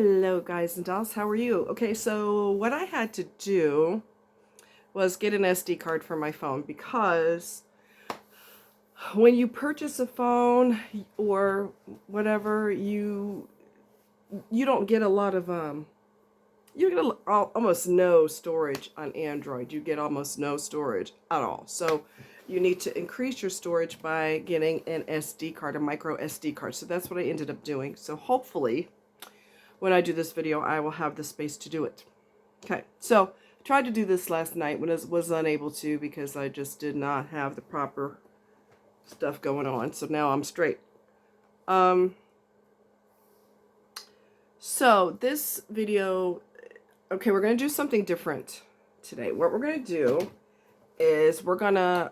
Hello guys and dolls, how are you? Okay, so what I had to do was get an SD card for my phone, because when you purchase a phone or whatever, you don't get a lot of you get almost no storage on Android. You get almost no storage at all. So you need to increase your storage by getting an SD card, a micro SD card. So that's what I ended up doing. So hopefully when I do this video, I will have the space to do it. Okay, so I tried to do this last night when I was unable to, because I just did not have the proper stuff going on. So now I'm straight. So this video, okay, we're going to do something different today. What we're going to do is we're going to,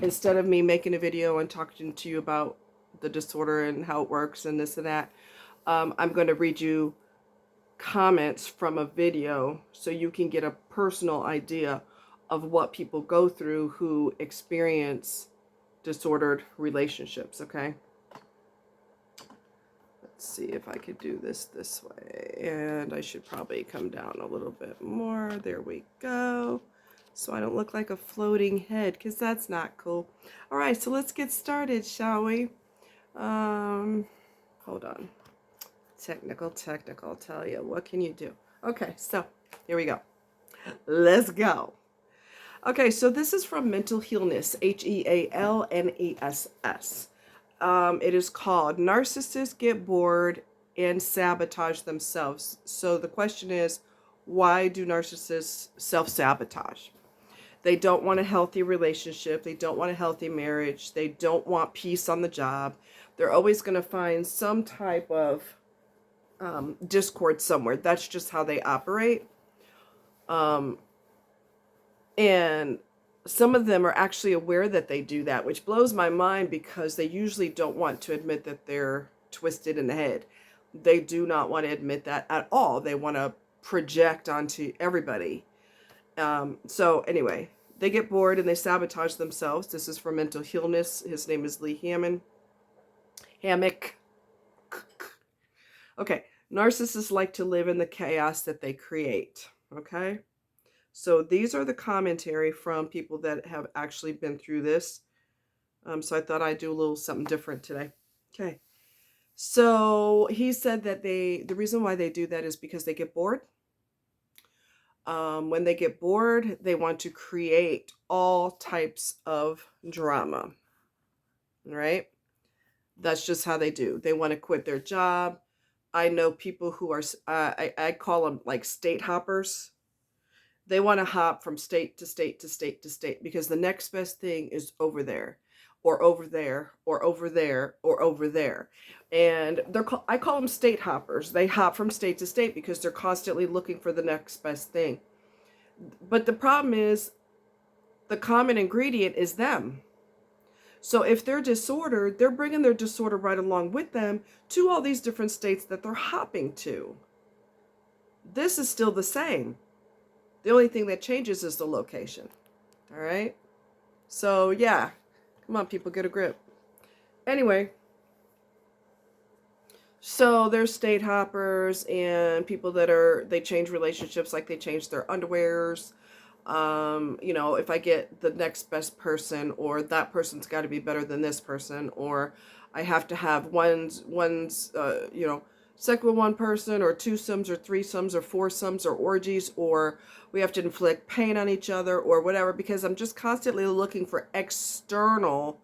instead of me making a video and talking to you about the disorder and how it works and this and that, I'm going to read you comments from a video so you can get a personal idea of what people go through who experience disordered relationships, okay? Let's see if I could do this way. And I should probably come down a little bit more. There we go. So I don't look like a floating head, because that's not cool. All right, so let's get started, shall we? Hold on. Technical, I'll tell you. What can you do? Okay, so here we go. Let's go. Okay, so this is from Mental Healness, HEALNESS. It is called Narcissists Get Bored and Sabotage Themselves. So the question is, why do narcissists self-sabotage? They don't want a healthy relationship. They don't want a healthy marriage. They don't want peace on the job. They're always going to find some type of discord somewhere. That's just how they operate. And some of them are actually aware that they do that, which blows my mind, because they usually don't want to admit that they're twisted in the head. They do not want to admit that at all. They want to project onto everybody. So anyway, they get bored and they sabotage themselves. This is from Mental Healness. His name is Lee Hammocks. Okay, narcissists like to live in the chaos that they create, okay? So these are the commentary from people that have actually been through this. So I thought I'd do a little something different today. Okay, so he said that the reason why they do that is because they get bored. When they get bored, they want to create all types of drama, right? That's just how they do. They want to quit their job. I know people who are, I call them like state hoppers. They want to hop from state to state to state to state, because the next best thing is over there, or over there, or over there, or over there. And I call them state hoppers. They hop from state to state because they're constantly looking for the next best thing. But the problem is, the common ingredient is them. So if they're disordered, they're bringing their disorder right along with them to all these different states that they're hopping to. This is still the same. The only thing that changes is the location. All right? So yeah, come on people, get a grip. Anyway, so there's state hoppers and people that they change relationships like they change their underwears. You know, if I get the next best person, or that person's got to be better than this person, or I have to have one's you know, sex with one person, or twosomes, or threesomes, or foursomes, or orgies, or we have to inflict pain on each other, or whatever, because I'm just constantly looking for external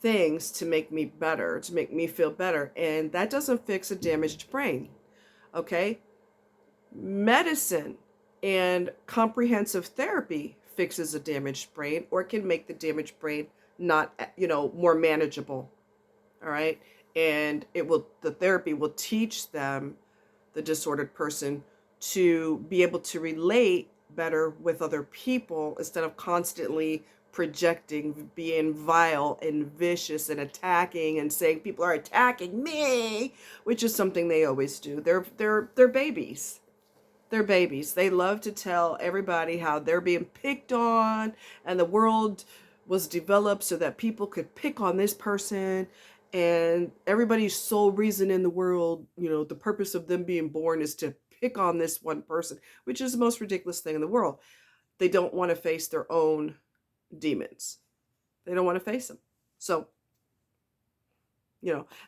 things to make me better, to make me feel better, and that doesn't fix a damaged brain. Okay? Medicine and comprehensive therapy fixes a damaged brain, or can make the damaged brain not, you know, more manageable. All right? And the therapy will teach them, the disordered person, to be able to relate better with other people instead of constantly projecting, being vile and vicious and attacking and saying people are attacking me, which is something they always do. They're babies. They're babies. They love to tell everybody how they're being picked on, and the world was developed so that people could pick on this person, And everybody's sole reason in the world, the purpose of them being born is to pick on this one person, which is the most ridiculous thing in the world. They don't want to face their own demons. They don't want to face them. So,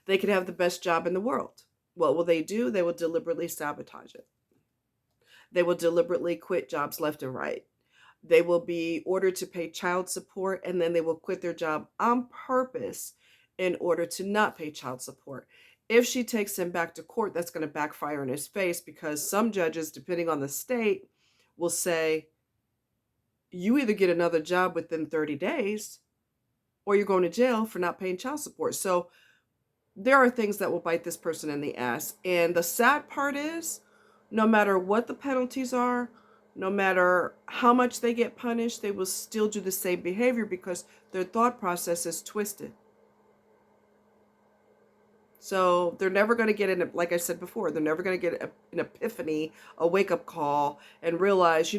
they could have the best job in the world. What will they do? They will deliberately sabotage it. They will deliberately quit jobs left and right. They will be ordered to pay child support, and then they will quit their job on purpose in order to not pay child support. If she takes him back to court, that's going to backfire in his face, because some judges, depending on the state, will say, you either get another job within 30 days or you're going to jail for not paying child support. So there are things that will bite this person in the ass. And the sad part is, no matter what the penalties are, no matter how much they get punished, they will still do the same behavior because their thought process is twisted. So they're never going to get like I said before, they're never going to get an epiphany, a wake-up call, and realize,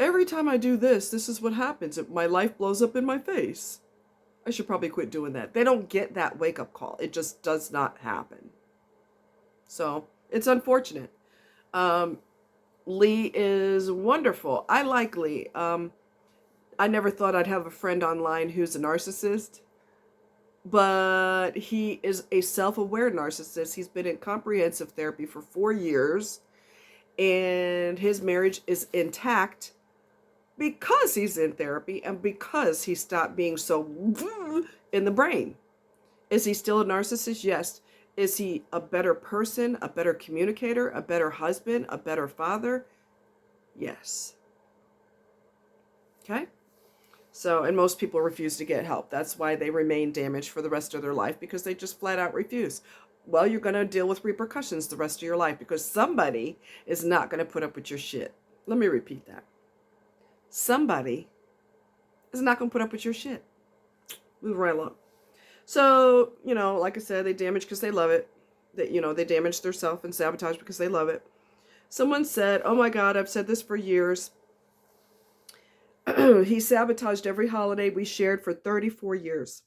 every time I do this, this is what happens. My life blows up in my face. I should probably quit doing that. They don't get that wake-up call. It just does not happen. So it's unfortunate. Lee is wonderful. I like Lee. I never thought I'd have a friend online who's a narcissist, but he is a self-aware narcissist. He's been in comprehensive therapy for 4 years, and his marriage is intact because he's in therapy and because he stopped being so in the brain. Is he still a narcissist? Yes. Is he a better person, a better communicator, a better husband, a better father? Yes. Okay? So, and most people refuse to get help. That's why they remain damaged for the rest of their life, because they just flat out refuse. Well, you're going to deal with repercussions the rest of your life because somebody is not going to put up with your shit. Let me repeat that. Somebody is not going to put up with your shit. Move right along. So, like I said, they damage because they love it. They damage their self and sabotage because they love it. Someone said, oh my God, I've said this for years. He sabotaged every holiday we shared for 34 years.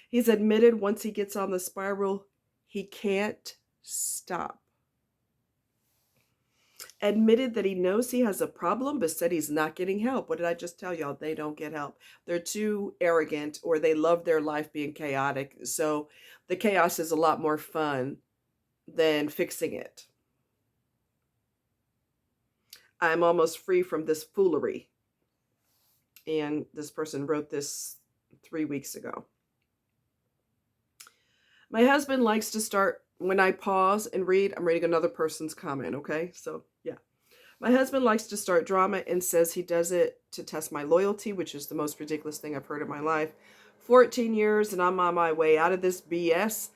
He's admitted once he gets on the spiral, he can't stop. Admitted that he knows he has a problem, but said he's not getting help. What did I just tell y'all? They don't get help. They're too arrogant, or they love their life being chaotic. So the chaos is a lot more fun than fixing it. I'm almost free from this foolery. And this person wrote this 3 weeks ago. My husband likes to start, when I pause and read, I'm reading another person's comment, okay? So, yeah. My husband likes to start drama and says he does it to test my loyalty, which is the most ridiculous thing I've heard in my life. 14 years and I'm on my way out of this BS.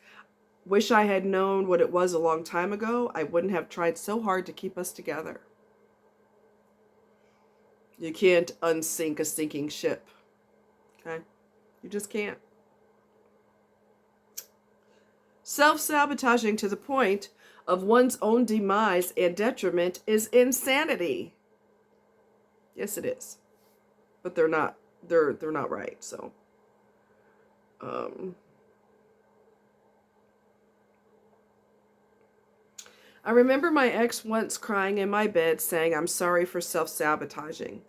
Wish I had known what it was a long time ago. I wouldn't have tried so hard to keep us together. You can't unsink a sinking ship. Okay? You just can't. Self-sabotaging to the point of one's own demise and detriment is insanity. Yes, it is. But they're not right, so. I remember my ex once crying in my bed saying I'm sorry for self-sabotaging,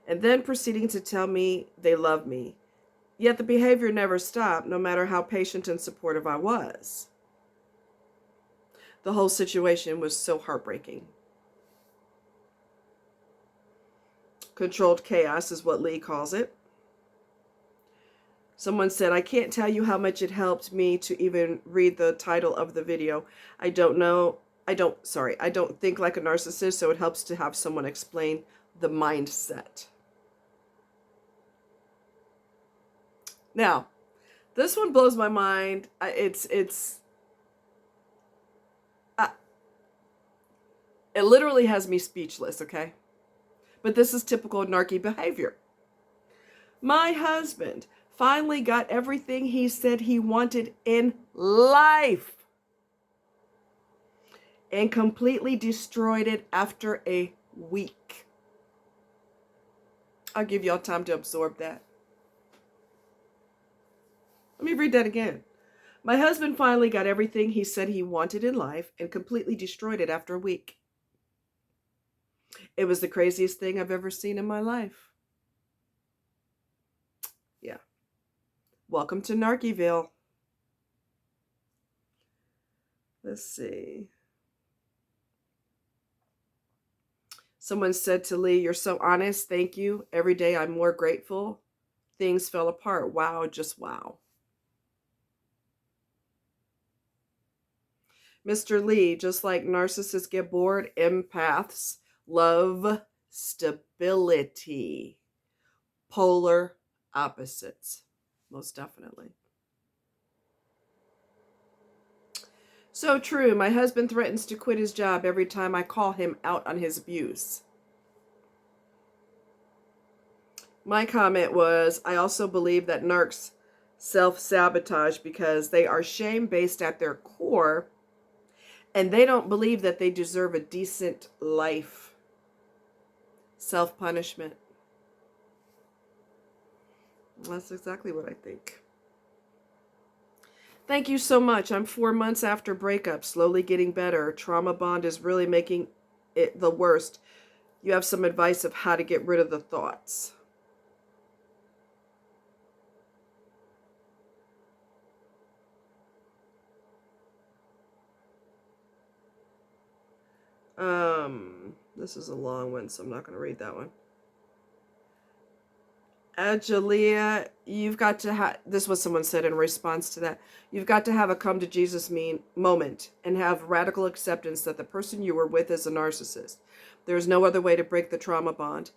and then proceeding to tell me they love me. Yet the behavior never stopped, no matter how patient and supportive I was. The whole situation was so heartbreaking. Controlled chaos is what Lee calls it. Someone said, I can't tell you how much it helped me to even read the title of the video. I don't think like a narcissist, so it helps to have someone explain the mindset. Now, this one blows my mind. It literally has me speechless, okay? But this is typical narky behavior. My husband finally got everything he said he wanted in life and completely destroyed it after a week. I'll give y'all time to absorb that. Let me read that again. My husband finally got everything he said he wanted in life and completely destroyed it after a week. It was the craziest thing I've ever seen in my life. Yeah. Welcome to Narcyville. Let's see. Someone said to Lee, "You're so honest. Thank you. Every day I'm more grateful. Things fell apart. Wow, just wow." Mr. Lee, just like narcissists get bored, empaths love stability. Polar opposites. Most definitely. So true. My husband threatens to quit his job every time I call him out on his abuse. My comment was, I also believe that narcs self-sabotage because they are shame-based at their core, and they don't believe that they deserve a decent life. Self-punishment. That's exactly what I think. Thank you so much. I'm 4 months after breakup, slowly getting better. Trauma bond is really making it the worst. You have some advice of how to get rid of the thoughts? This is a long one, so I'm not going to read that one. Jalea, you've got to have, this is what someone said in response to that. You've got to have a come to Jesus moment and have radical acceptance that the person you were with is a narcissist. There's no other way to break the trauma bond.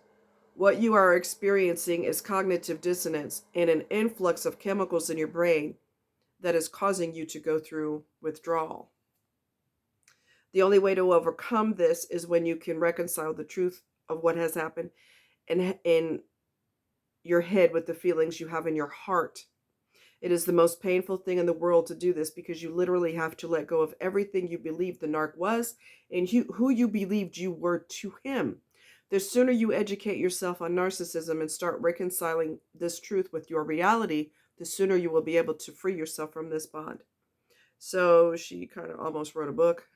What you are experiencing is cognitive dissonance and an influx of chemicals in your brain that is causing you to go through withdrawal. The only way to overcome this is when you can reconcile the truth of what has happened in your head with the feelings you have in your heart. It is the most painful thing in the world to do this because you literally have to let go of everything you believed the narc was and who you believed you were to him. The sooner you educate yourself on narcissism and start reconciling this truth with your reality, the sooner you will be able to free yourself from this bond. So she kind of almost wrote a book.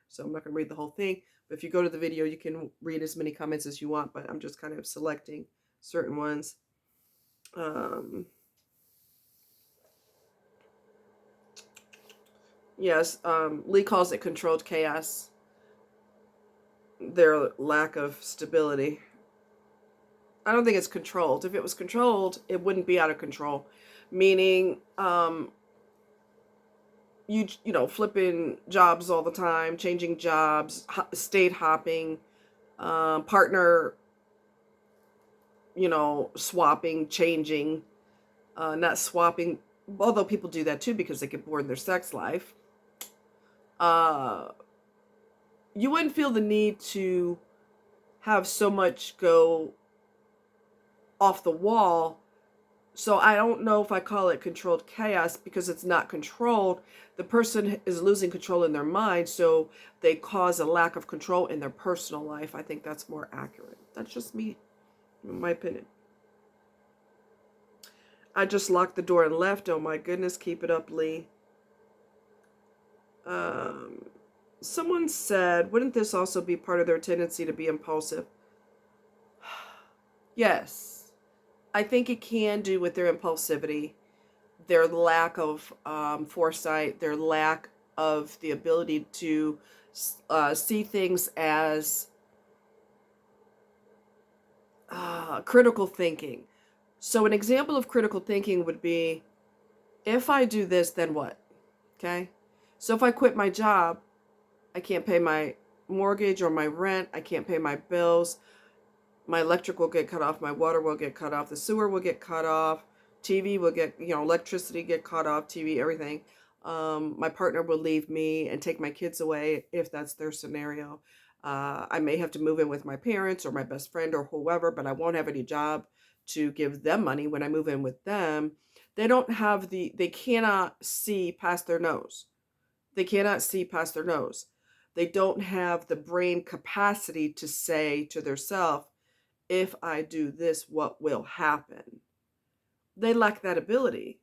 So I'm not going to read the whole thing. But if you go to the video, you can read as many comments as you want. But I'm just kind of selecting certain ones. Yes, Lee calls it controlled chaos. Their lack of stability. I don't think it's controlled. If it was controlled, it wouldn't be out of control. Meaning, you know, flipping jobs all the time, changing jobs, state hopping, partner, you know, swapping, changing, not swapping, although people do that too because they get bored in their sex life. You wouldn't feel the need to have so much go off the wall. So I don't know if I call it controlled chaos because it's not controlled. The person is losing control in their mind, so they cause a lack of control in their personal life. I think that's more accurate. That's just me, in my opinion. I just locked the door and left. Oh my goodness, keep it up, Lee. Someone said, wouldn't this also be part of their tendency to be impulsive? Yes. I think it can do with their impulsivity, their lack of foresight, their lack of the ability to see things as critical thinking. So an example of critical thinking would be, if I do this, then what? Okay? So if I quit my job, I can't pay my mortgage or my rent. I can't pay my bills. My electric will get cut off. My water will get cut off. The sewer will get cut off. TV will get, you know, electricity get cut off. TV, everything. My partner will leave me and take my kids away if that's their scenario. I may have to move in with my parents or my best friend or whoever, but I won't have any job to give them money when I move in with them. They don't have they cannot see past their nose. They cannot see past their nose. They don't have the brain capacity to say to themselves, if I do this, what will happen? They lack that ability.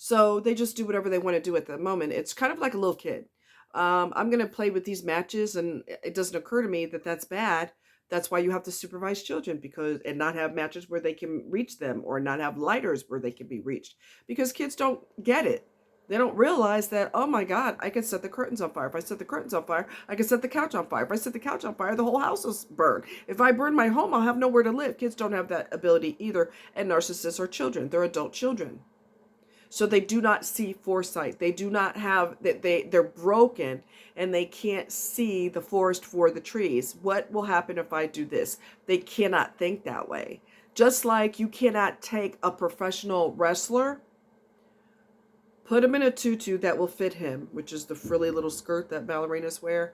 So they just do whatever they want to do at the moment. It's kind of like a little kid. I'm going to play with these matches, and it doesn't occur to me that that's bad. That's why you have to supervise children, because and not have matches where they can reach them, or not have lighters where they can be reached, because kids don't get it. They don't realize that, oh my God, I can set the curtains on fire. If I set the curtains on fire, I can set the couch on fire. If I set the couch on fire, the whole house will burn. If I burn my home, I'll have nowhere to live. Kids don't have that ability either. And narcissists are children. They're adult children. So they do not see foresight. They do not have that. They're broken, and they can't see the forest for the trees. What will happen if I do this? They cannot think that way. Just like you cannot take a professional wrestler, put him in a tutu that will fit him, which is the frilly little skirt that ballerinas wear.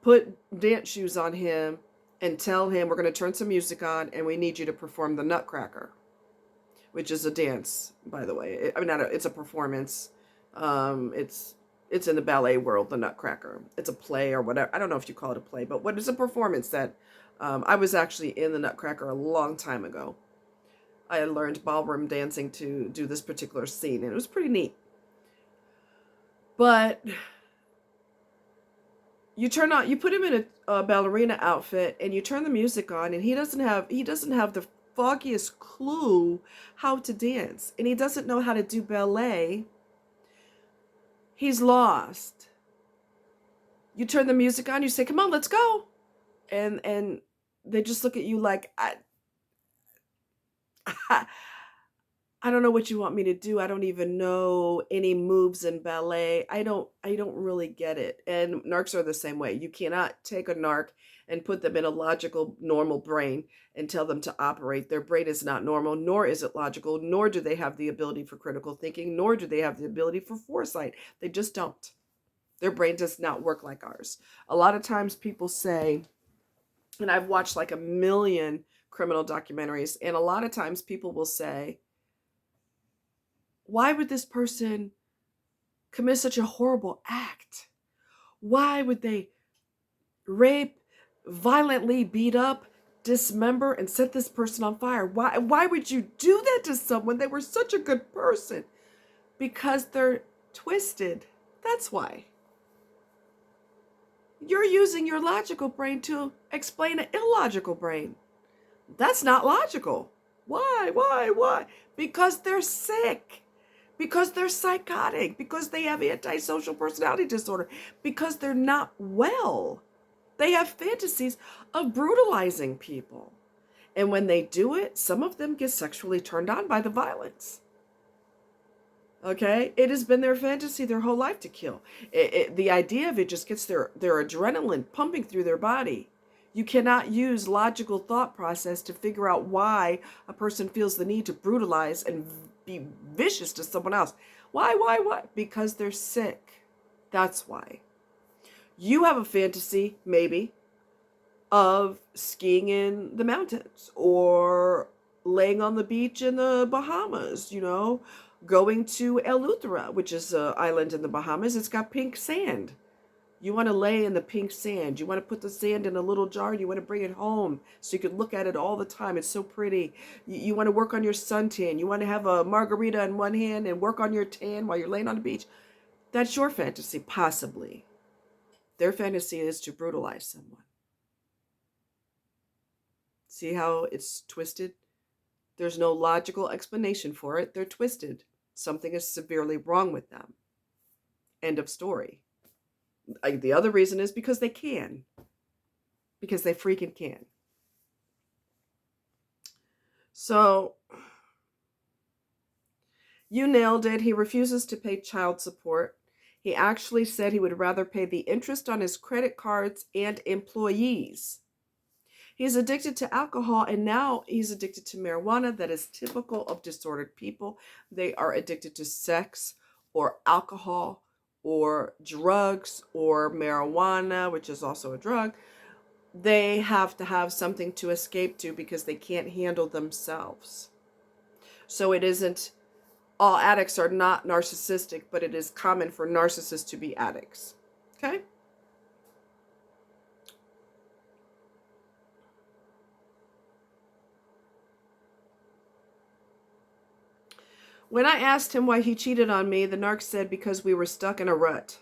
Put dance shoes on him and tell him, we're going to turn some music on and we need you to perform the Nutcracker, which is a dance, by the way. It's a performance. It's in the ballet world, the Nutcracker. It's a play or whatever. I don't know if you call it a play, but what is a performance that I was actually in the Nutcracker a long time ago. I had learned ballroom dancing to do this particular scene, and it was pretty neat. But you put him in a ballerina outfit, and you turn the music on, and he doesn't have the foggiest clue how to dance, and he doesn't know how to do ballet. He's lost. You turn the music on, you say, come on, let's go. And they just look at you like, I don't know what you want me to do. I don't even know any moves in ballet. I don't really get it. And narcs are the same way. You cannot take a narc and put them in a logical, normal brain and tell them to operate. Their brain is not normal, nor is it logical, nor do they have the ability for critical thinking, nor do they have the ability for foresight. They just don't. Their brain does not work like ours. A lot of times people say, and I've watched like a million criminal documentaries, and a lot of times people will say, why would this person commit such a horrible act? Why would they rape, violently beat up, dismember, and set this person on fire? Why would you do that to someone? They were such a good person. Because they're twisted. That's why. You're using your logical brain to explain an illogical brain. That's not logical. Why? Because they're sick. Because they're psychotic, because they have antisocial personality disorder, because they're not well. They have fantasies of brutalizing people. And when they do it, some of them get sexually turned on by the violence. Okay? It has been their fantasy their whole life to kill. The idea of it just gets their adrenaline pumping through their body. You cannot use logical thought process to figure out why a person feels the need to brutalize and be vicious to someone else. Why? Because they're sick. That's why. You have a fantasy, maybe, of skiing in the mountains or laying on the beach in the Bahamas, going to Eleuthera, which is an island in the Bahamas. It's got pink sand. You want to lay in the pink sand. You want to put the sand in a little jar. You want to bring it home so you can look at it all the time. It's so pretty. You want to work on your suntan. You want to have a margarita in one hand and work on your tan while you're laying on the beach. That's your fantasy, possibly. Their fantasy is to brutalize someone. See how it's twisted? There's no logical explanation for it. They're twisted. Something is severely wrong with them. End of story. The other reason is because they can. Because they freaking can. So, you nailed it. He refuses to pay child support. He actually said he would rather pay the interest on his credit cards and employees. He's addicted to alcohol, and now he's addicted to marijuana. That is typical of disordered people. They are addicted to sex or alcohol or drugs or marijuana, which is also a drug. They have to have something to escape to because they can't handle themselves. So it isn't, all addicts are not narcissistic, but it is common for narcissists to be addicts. Okay? When I asked him why he cheated on me, the narc said because we were stuck in a rut.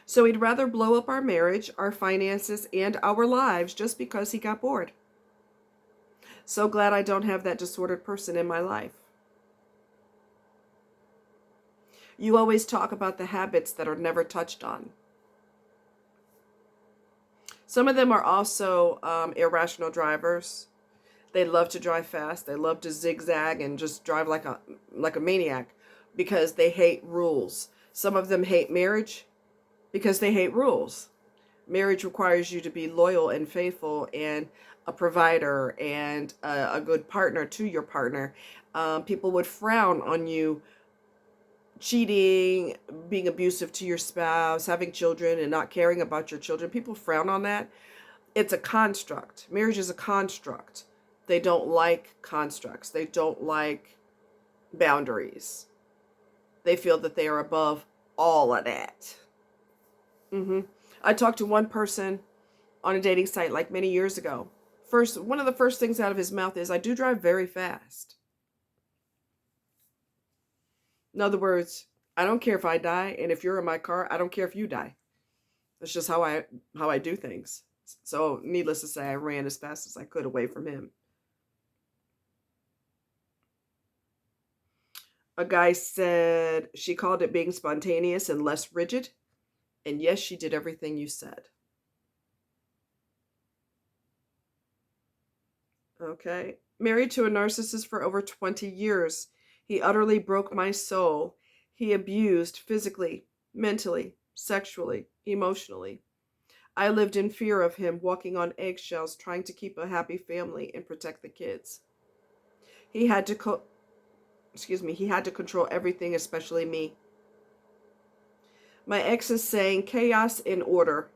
So he'd rather blow up our marriage, our finances, and our lives just because he got bored. So glad I don't have that disordered person in my life. You always talk about the habits that are never touched on. Some of them are also irrational drivers. They love to drive fast. They love to zigzag and just drive like a maniac because they hate rules. Some of them hate marriage because they hate rules. Marriage requires you to be loyal and faithful and a provider and a good partner to your partner. People would frown on you cheating, being abusive to your spouse, having children and not caring about your children. People frown on that. It's a construct. Marriage is a construct. They don't like constructs. They don't like boundaries. They feel that they are above all of that. I talked to one person on a dating site like many years ago. One of the first things out of his mouth is, I do drive very fast. In other words, I don't care if I die, and if you're in my car, I don't care if you die. That's just how I do things. So needless to say, I ran as fast as I could away from him. A guy said she called it being spontaneous and less rigid. And yes, she did everything you said. Okay. Married to a narcissist for over 20 years. He utterly broke my soul. He abused physically, mentally, sexually, emotionally. I lived in fear of him, walking on eggshells, trying to keep a happy family and protect the kids. He had to control everything, especially me. My ex is saying chaos in order,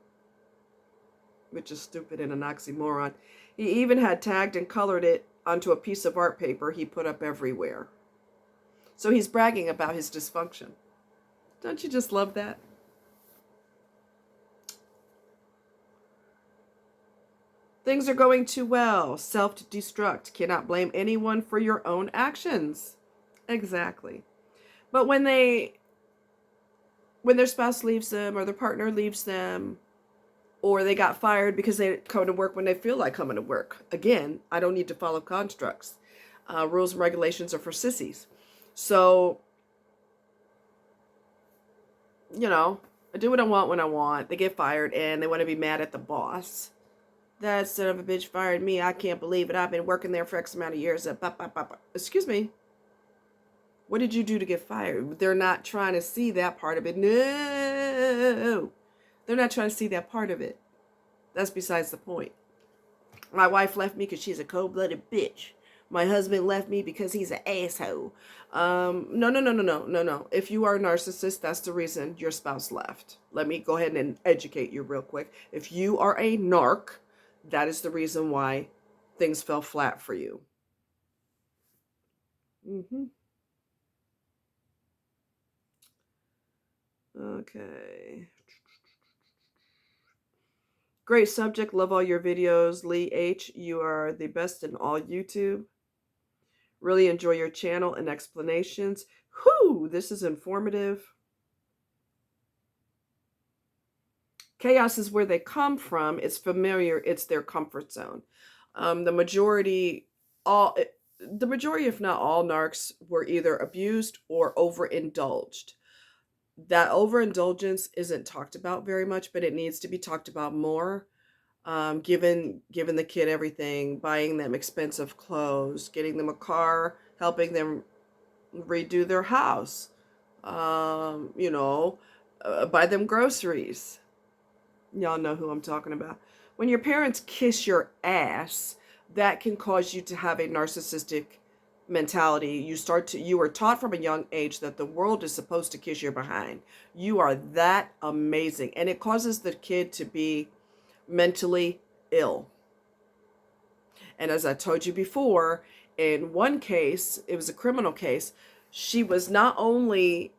which is stupid and an oxymoron. He even had tagged and colored it onto a piece of art paper he put up everywhere. So he's bragging about his dysfunction. Don't you just love that? Things are going too well. Self-destruct. Cannot blame anyone for your own actions. Exactly. But when their spouse leaves them, or their partner leaves them, or they got fired because they come to work when they feel like coming to work. Again, I don't need to follow constructs. Rules and regulations are for sissies. So, I do what I want when I want. They get fired and they want to be mad at the boss. That son of a bitch fired me. I can't believe it. I've been working there for X amount of years. Excuse me. What did you do to get fired? They're not trying to see that part of it. No. They're not trying to see that part of it. That's besides the point. My wife left me because she's a cold-blooded bitch. My husband left me because he's an asshole. No. If you are a narcissist, that's the reason your spouse left. Let me go ahead and educate you real quick. If you are a narc, that is the reason why things fell flat for you. Okay. Great subject. Love all your videos. Lee H., you are the best in all YouTube. Really enjoy your channel and explanations. Whew, this is informative. Chaos is where they come from. It's familiar. It's their comfort zone. The majority, if not all, narcs were either abused or overindulged. That overindulgence isn't talked about very much, but it needs to be talked about more. Giving the kid everything, buying them expensive clothes, getting them a car, helping them redo their house, buy them groceries. Y'all know who I'm talking about. When your parents kiss your ass, that can cause you to have a narcissistic mentality. You were taught from a young age that the world is supposed to kiss your behind. You are that amazing. And it causes the kid to be mentally ill. And as I told you before, in one case, it was a criminal case, she was not only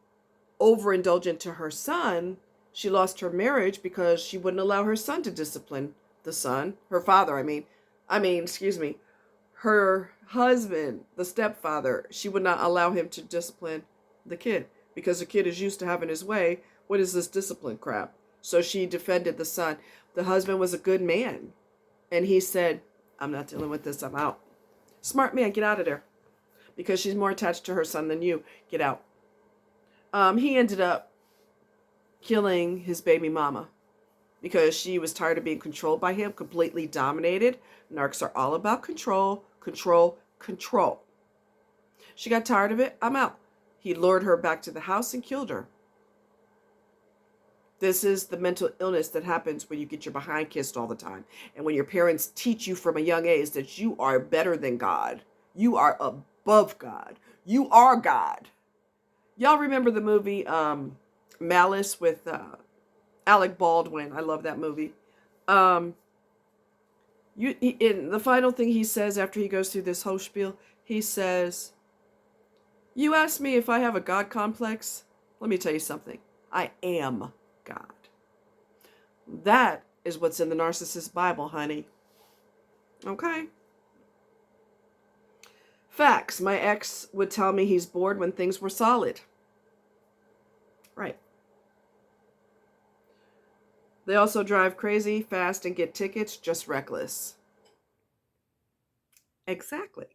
overindulgent to her son, she lost her marriage because she wouldn't allow her son to discipline her father, her husband, the stepfather, she would not allow him to discipline the kid because the kid is used to having his way. What is this discipline crap? So she defended the son. The husband was a good man. And he said, I'm not dealing with this. I'm out. Smart man, get out of there. Because she's more attached to her son than you. Get out. He ended up killing his baby mama because she was tired of being controlled by him, completely dominated. Narcs are all about control, control, control. She got tired of it. I'm out. He lured her back to the house and killed her. This is the mental illness that happens when you get your behind kissed all the time. And when your parents teach you from a young age that you are better than God. You are above God. You are God. Y'all remember the movie Malice with Alec Baldwin? I love that movie. In the final thing he says after he goes through this whole spiel, he says, you asked me if I have a God complex? Let me tell you something. I am God. That is what's in the Narcissist Bible, honey. Okay. Facts. My ex would tell me he's bored when things were solid. Right. They also drive crazy, fast, and get tickets, just reckless. Exactly.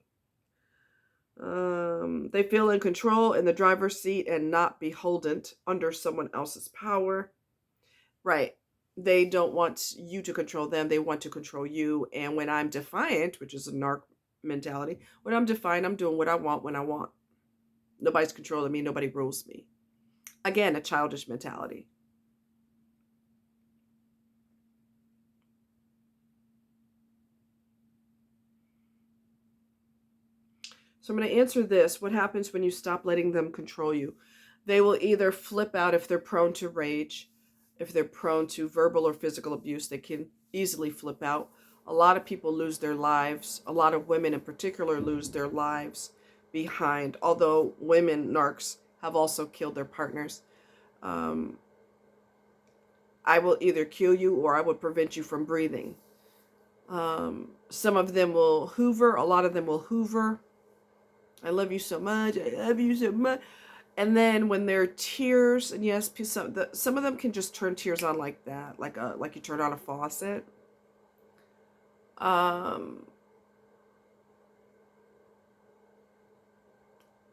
They feel in control in the driver's seat and not beholden under someone else's power. Right. They don't want you to control them. They want to control you. And when I'm defiant, which is a narc mentality, when I'm defiant, I'm doing what I want when I want. Nobody's controlling me. Nobody rules me. Again, a childish mentality. So I'm going to answer this. What happens when you stop letting them control you? They will either flip out if they're prone to rage. If they're prone to verbal or physical abuse, they can easily flip out. A lot of people lose their lives. A lot of women in particular lose their lives behind, although women narcs have also killed their partners. I will either kill you or I will prevent you from breathing. Some of them will hoover. A lot of them will hoover. I love you so much. I love you so much. And then when there are tears, and yes, some of them can just turn tears on like that, like you turn on a faucet.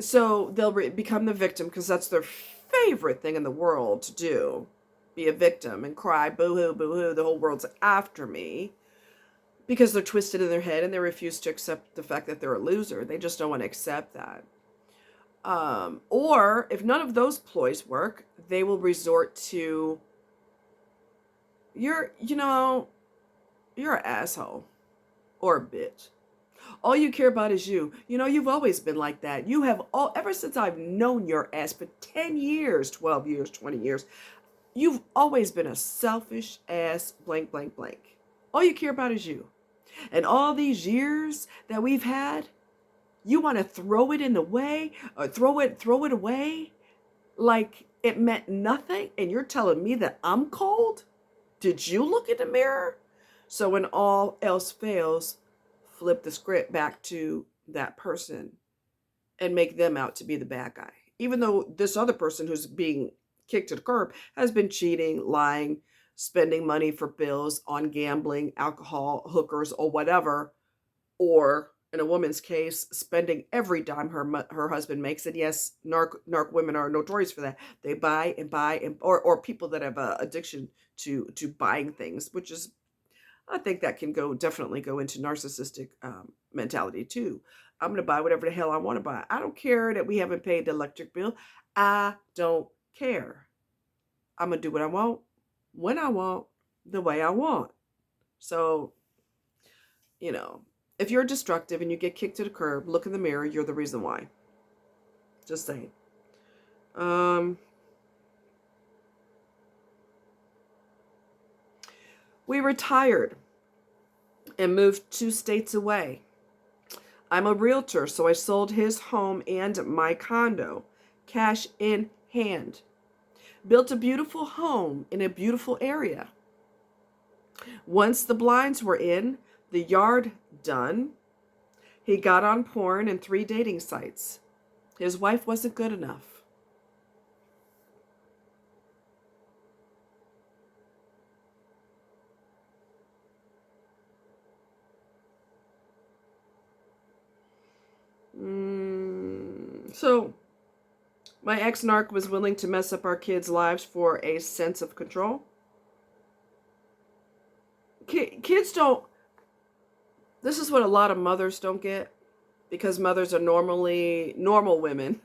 So they'll become the victim because that's their favorite thing in the world to do. Be a victim and cry, boo-hoo, boo-hoo, the whole world's after me. Because they're twisted in their head and they refuse to accept the fact that they're a loser. They just don't want to accept that. Or if none of those ploys work, they will resort to, you're an asshole or a bitch. All you care about is you. You've always been like that. You have ever since I've known your ass for 10 years, 12 years, 20 years, you've always been a selfish ass blank, blank, blank. All you care about is you. And all these years that we've had, you want to throw it in the way or throw it away like it meant nothing. And you're telling me that I'm cold? Did you look in the mirror? So when all else fails, flip the script back to that person and make them out to be the bad guy. Even though this other person who's being kicked to the curb has been cheating, lying, spending money for bills on gambling, alcohol, hookers, or whatever, or in a woman's case, spending every dime her husband makes. And yes, narc women are notorious for that. They buy and buy, or people that have an addiction to buying things, which is, I think that can definitely go into narcissistic mentality too. I'm going to buy whatever the hell I want to buy. I don't care that we haven't paid the electric bill. I don't care. I'm going to do what I want, when I want, the way I want. So, if you're destructive and you get kicked to the curb, look in the mirror. You're the reason why. Just saying. We retired and moved 2 states away. I'm a realtor, so I sold his home and my condo, cash in hand. Built a beautiful home in a beautiful area. Once the blinds were in, the yard done, He got on porn and 3 dating sites. His wife wasn't good enough. So, my ex-narc was willing to mess up our kids' lives for a sense of control. Kids don't... This is what a lot of mothers don't get, because mothers are normally normal women.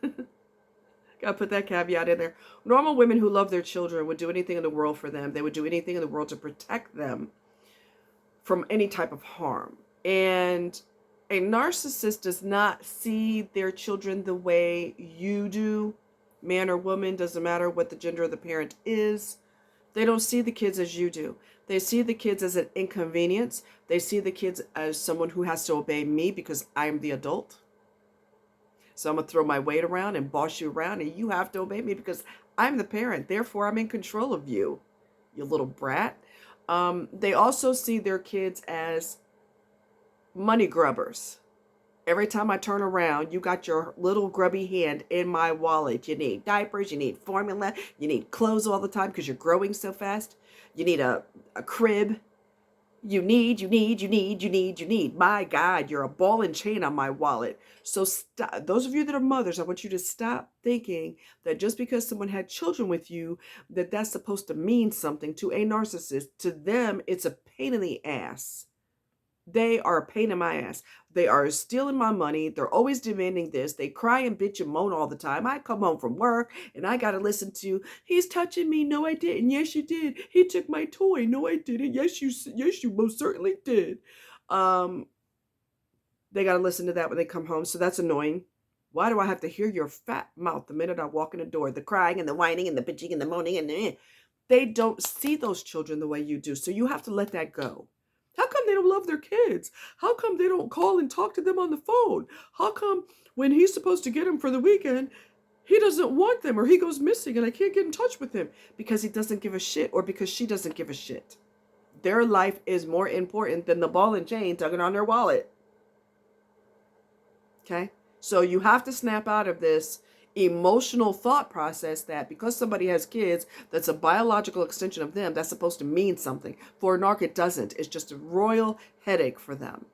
Gotta put that caveat in there. Normal women who love their children would do anything in the world for them. They would do anything in the world to protect them from any type of harm. And a narcissist does not see their children the way you do. Man or woman, doesn't matter what the gender of the parent is. They don't see the kids as you do. They see the kids as an inconvenience. They see the kids as someone who has to obey me because I'm the adult. So I'm going to throw my weight around and boss you around, and you have to obey me because I'm the parent. Therefore, I'm in control of you, you little brat. They also see their kids as money grubbers. Every time I turn around, you got your little grubby hand in my wallet. You need diapers, you need formula, you need clothes all the time because you're growing so fast. You need a crib. You need. My God, you're a ball and chain on my wallet. So stop. Those of you that are mothers, I want you to stop thinking that just because someone had children with you, that that's supposed to mean something to a narcissist. To them, it's a pain in the ass. They are a pain in my ass. They are stealing my money. They're always demanding this. They cry and bitch and moan all the time. I come home from work and I got to listen to, he's touching me. No, I didn't. Yes, you did. He took my toy. No, I didn't. Yes, you most certainly did. They got to listen to that when they come home. So that's annoying. Why do I have to hear your fat mouth the minute I walk in the door? The crying and the whining and the bitching and the moaning and they don't see those children the way you do. So you have to let that go. How come they don't love their kids? How come they don't call and talk to them on the phone? How come when he's supposed to get them for the weekend, he doesn't want them or he goes missing and I can't get in touch with him? Because he doesn't give a shit or because she doesn't give a shit. Their life is more important than the ball and chain tugging on their wallet. Okay? So you have to snap out of this emotional thought process that because somebody has kids, that's a biological extension of them, that's supposed to mean something. For a narc, it doesn't. It's just a royal headache for them.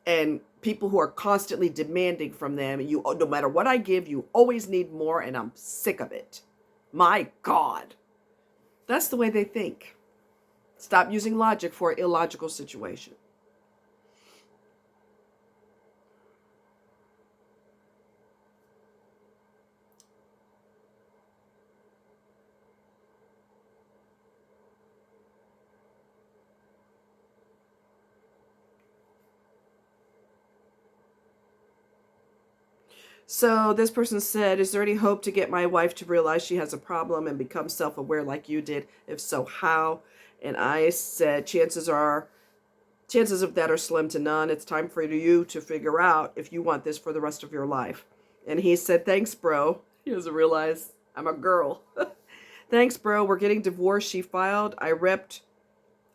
And people who are constantly demanding from them, you, no matter what I give, you always need more, and I'm sick of it. My God. That's the way they think. Stop using logic for an illogical situation. So this person said, is there any hope to get my wife to realize she has a problem and become self-aware like you did? If so, how? And I said, chances of that are slim to none. It's time for you to figure out if you want this for the rest of your life. And he said, thanks, bro. He doesn't realize I'm a girl. Thanks, bro. We're getting divorced. She filed. I ripped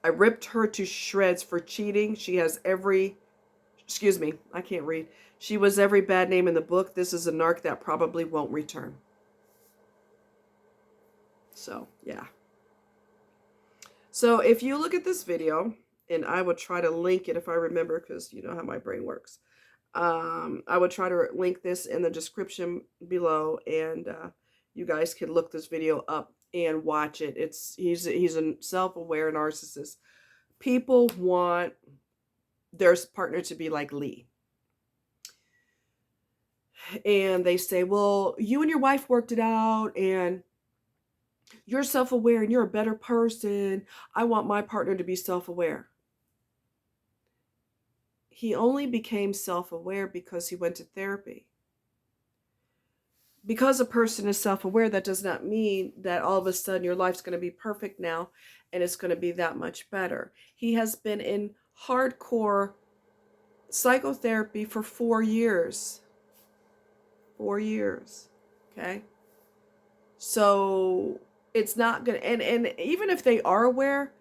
her to shreds for cheating. She has every... Excuse me, I can't read. She was every bad name in the book. This is a narc that probably won't return. So, yeah. So, if you look at this video, and I will try to link it if I remember, because you know how my brain works. I would try to link this in the description below, and you guys can look this video up and watch it. He's a self-aware narcissist. People want their partner to be like Lee. And they say, well, you and your wife worked it out and you're self-aware and you're a better person. I want my partner to be self-aware. He only became self-aware because he went to therapy. Because a person is self-aware, that does not mean that all of a sudden your life's going to be perfect now and it's going to be that much better. He has been in hardcore psychotherapy for 4 years. 4 years. Okay? So it's not gonna, and even if they are aware,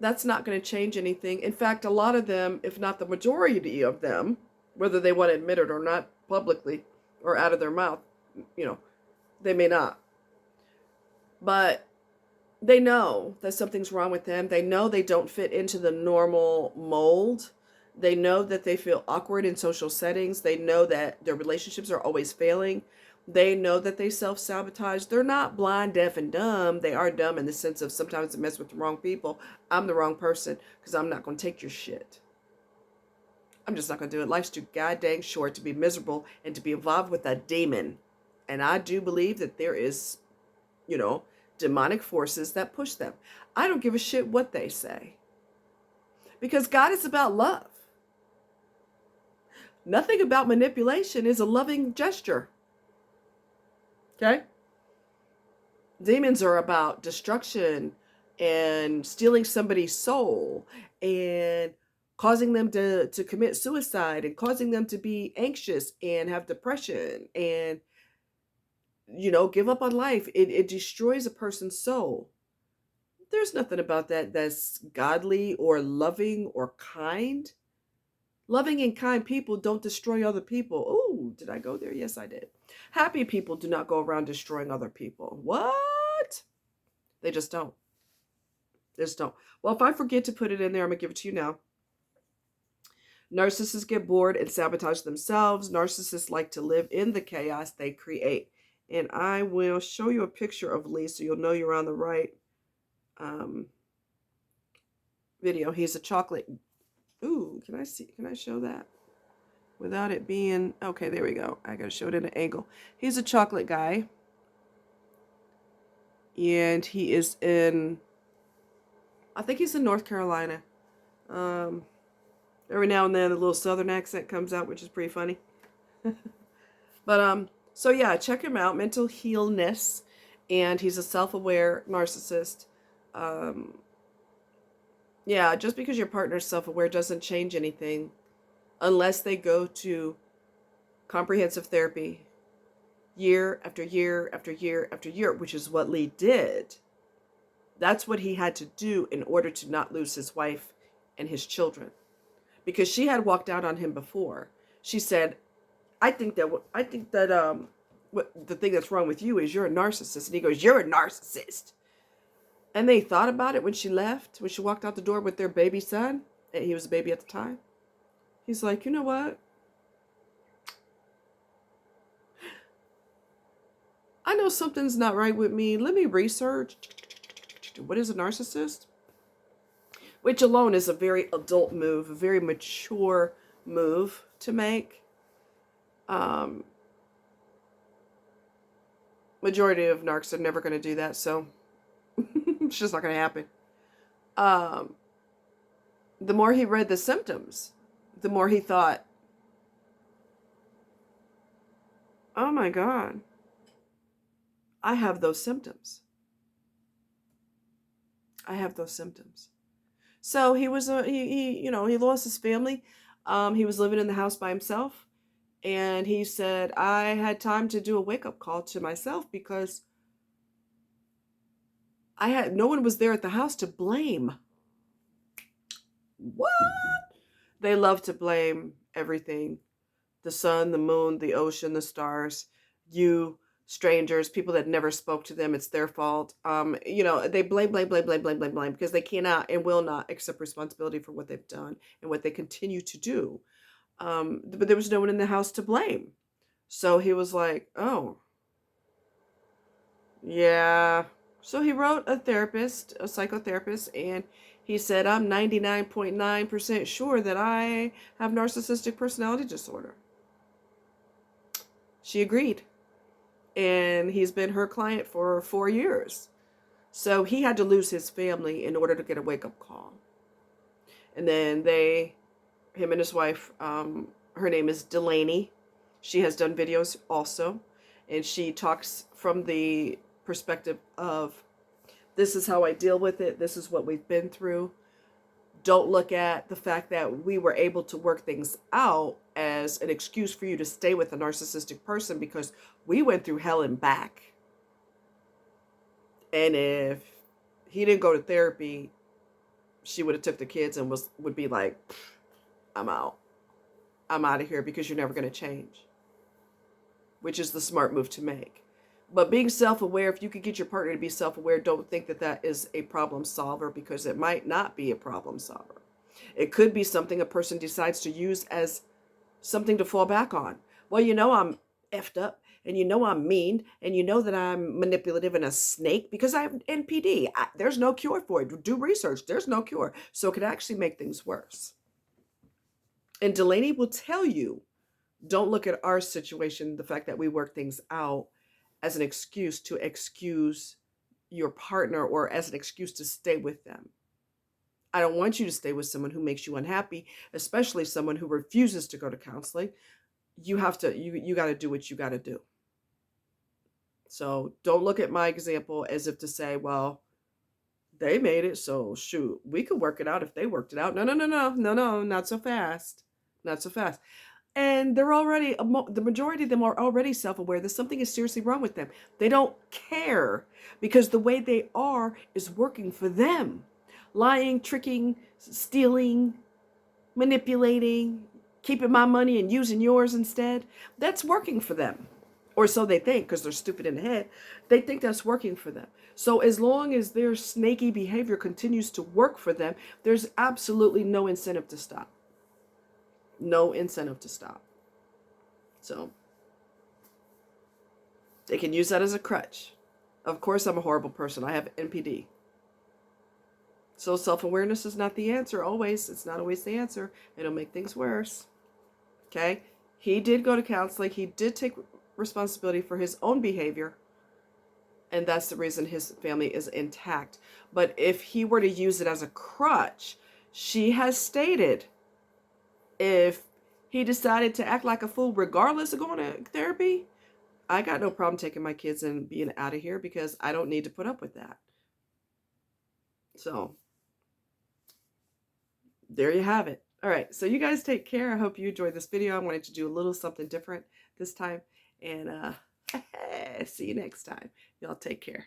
That's not going to change anything. In fact, a lot of them, if not the majority of them, whether they want to admit it or not publicly or out of their mouth, you know, they may not. But they know that something's wrong with them. They know they don't fit into the normal mold. They know that they feel awkward in social settings. They know that their relationships are always failing. They know that they self-sabotage. They're not blind, deaf, and dumb. They are dumb in the sense of sometimes they mess with the wrong people. I'm the wrong person because I'm not going to take your shit. I'm just not going to do it. Life's too goddamn short to be miserable and to be involved with a demon. And I do believe that there is, demonic forces that push them. I don't give a shit what they say. Because God is about love. Nothing about manipulation is a loving gesture. Okay? Demons are about destruction and stealing somebody's soul and causing them to commit suicide and causing them to be anxious and have depression and give up on life. It destroys a person's soul. There's nothing about that that's godly or loving or kind. Loving and kind people don't destroy other people. Oh, did I go there? Yes, I did. Happy people do not go around destroying other people. What? They just don't. They just don't. Well, if I forget to put it in there, I'm going to give it to you now. Narcissists get bored and sabotage themselves. Narcissists like to live in the chaos they create. And I will show you a picture of Lee so you'll know you're on the right video. He's a chocolate. Ooh, can I show that without it being, okay, there we go. I gotta show it at an angle. He's a chocolate guy. And he is I think he's in North Carolina. Every now and then a little southern accent comes out, which is pretty funny. But so yeah, check him out, Mental Healness, and he's a self-aware narcissist. Yeah, just because your partner's self-aware doesn't change anything unless they go to comprehensive therapy year after year after year after year, which is what Lee did. That's what he had to do in order to not lose his wife and his children, because she had walked out on him before. She said, I think that the thing that's wrong with you is you're a narcissist. And he goes, you're a narcissist. And they thought about it when she left, when she walked out the door with their baby son, and he was a baby at the time. He's like, you know what? I know something's not right with me. Let me research. What is a narcissist? Which alone is a very adult move, a very mature move to make. Majority of narcs are never going to do that, so it's just not going to happen. The more he read the symptoms, the more he thought, oh my God, I have those symptoms. I have those symptoms. So he was he lost his family. He was living in the house by himself, and he said, I had time to do a wake-up call to myself because no one was there at the house to blame. What? They love to blame everything. The sun, the moon, the ocean, the stars, you, strangers, people that never spoke to them. It's their fault. They blame because they cannot and will not accept responsibility for what they've done and what they continue to do. But there was no one in the house to blame. So he was like, oh, yeah. So he wrote a psychotherapist, and he said, I'm 99.9% sure that I have narcissistic personality disorder. She agreed. And he's been her client for 4 years. So he had to lose his family in order to get a wake-up call. And then him and his wife, her name is Delaney. She has done videos also. And she talks from the perspective of, this is how I deal with it. This is what we've been through. Don't look at the fact that we were able to work things out as an excuse for you to stay with a narcissistic person, because we went through hell and back. And if he didn't go to therapy, she would have took the kids and would be like, I'm out. I'm out of here because you're never going to change, which is the smart move to make. But being self-aware, if you could get your partner to be self-aware, don't think that that is a problem solver, because it might not be a problem solver. It could be something a person decides to use as something to fall back on. Well, you know I'm effed up, and you know I'm mean, and you know that I'm manipulative and a snake because I have NPD. There's no cure for it. Do research. There's no cure. So it could actually make things worse. And Delaney will tell you, don't look at our situation, the fact that we work things out, as an excuse to excuse your partner or as an excuse to stay with them. I don't want you to stay with someone who makes you unhappy, especially someone who refuses to go to counseling. You got to do what you got to do. So don't look at my example as if to say, well, they made it, so shoot, we could work it out if they worked it out. No, not so fast. Not so fast. And they're already, the majority of them are already self-aware that something is seriously wrong with them. They don't care because the way they are is working for them. Lying, tricking, stealing, manipulating, keeping my money and using yours instead. That's working for them. Or so they think, because they're stupid in the head. They think that's working for them. So as long as their snaky behavior continues to work for them, there's absolutely no incentive to stop. No incentive to stop. So they can use that as a crutch. Of course, I'm a horrible person. I have NPD. So self-awareness is not the answer always. It's not always the answer. It'll make things worse. Okay? He did go to counseling. He did take responsibility for his own behavior. And that's the reason his family is intact. But if he were to use it as a crutch, she has stated, if he decided to act like a fool regardless of going to therapy, I got no problem taking my kids and being out of here because I don't need to put up with that. So there you have it. All right. So you guys take care. I hope you enjoyed this video. I wanted to do a little something different this time. And see you next time. Y'all take care.